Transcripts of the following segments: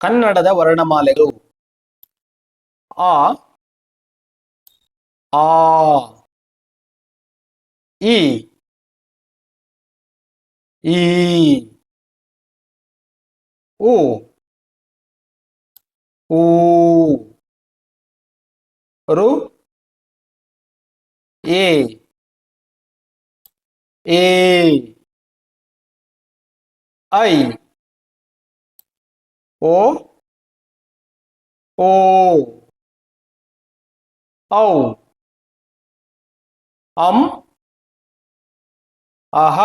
ಕನ್ನಡದ ವರ್ಣಮಾಲೆಗಳು ಆ ಆ ಇ ಈ ಉ ಊ ರು ಎ ಎ ಐ ಓ ಓ ಔ ಅಂ ಅಹ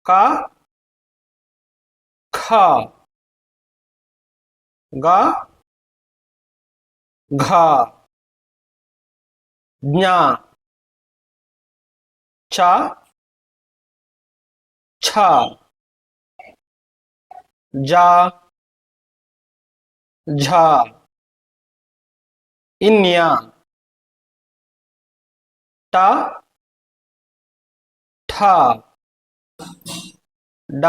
ಕ ಖ ಗ ಘ ಜ್ಞ ಚ ಛ ಜ ಝ ಇನ್ಯ ಟ ಠ ಡ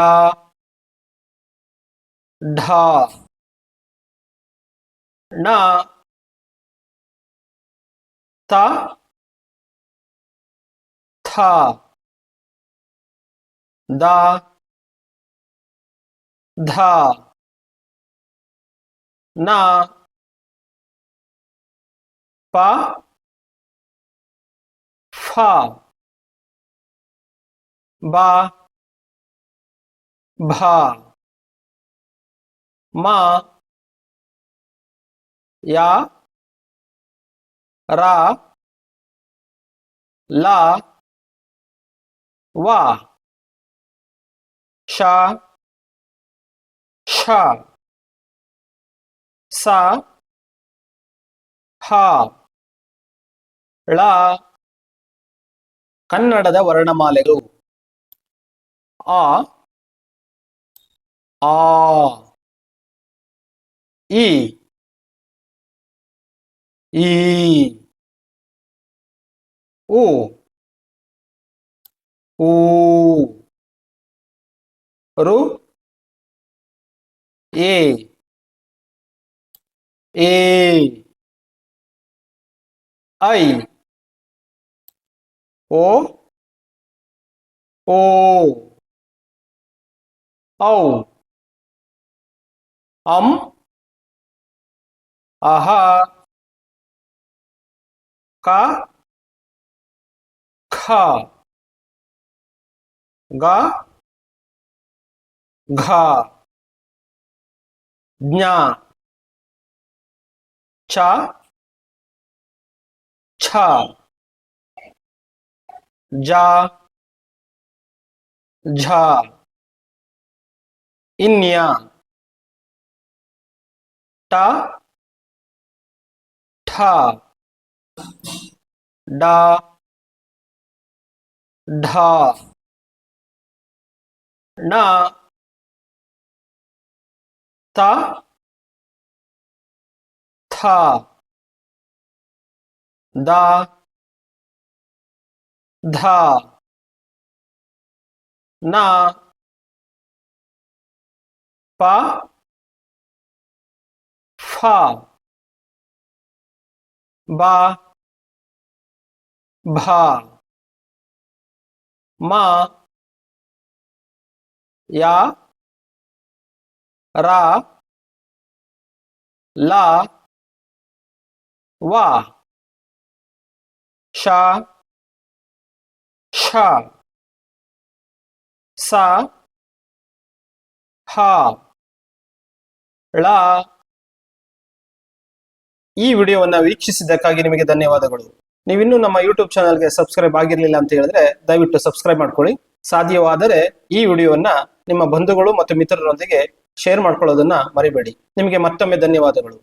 ಢ ಣ ತ ಥ ದ ಧ ನ ಪ ಫ ಬ ಭ ಮ ಯ ರ ಲ ವ ಶ ಷ ಸ ಹ ಳ ಕನ್ನಡದ ವರ್ಣಮಾಲೆಗಳು ಆ ಆ ಇ ಈ ಉ ಊ ರು ಎ ಎ ಐ ಓ ಓ ಔ ಅಂ ಅಹ ಕ ಖ ಗ ಘ ಜ್ಞ ಚ ಛ ಜ ಝ ಇನ್ಯ ಟ ಠ ಡ ಢ ಣ ತ ಥ ದ ಧ ನ ಪ ಫ ಬ ಭ ಮ ಯ ರ ಲ ವ ಶ ಷ ಸ ಹ ಳ ಈ ವಿಡಿಯೋವನ್ನು ವೀಕ್ಷಿಸಿದ್ದಕ್ಕಾಗಿ ನಿಮಗೆ ಧನ್ಯವಾದಗಳು. ನೀವಿನ್ನೂ ನಮ್ಮ ಯೂಟ್ಯೂಬ್ ಚಾನಲ್ಗೆ ಸಬ್ಸ್ಕ್ರೈಬ್ ಆಗಿರಲಿಲ್ಲ ಅಂತ ಹೇಳಿದ್ರೆ ದಯವಿಟ್ಟು ಸಬ್ಸ್ಕ್ರೈಬ್ ಮಾಡ್ಕೊಳ್ಳಿ. ಸಾಧ್ಯವಾದರೆ ಈ ವಿಡಿಯೋವನ್ನ ನಿಮ್ಮ ಬಂಧುಗಳು ಮತ್ತು ಮಿತ್ರರೊಂದಿಗೆ ಶೇರ್ ಮಾಡ್ಕೊಳ್ಳೋದನ್ನ ಮರಿಬೇಡಿ. ನಿಮಗೆ ಮತ್ತೊಮ್ಮೆ ಧನ್ಯವಾದಗಳು.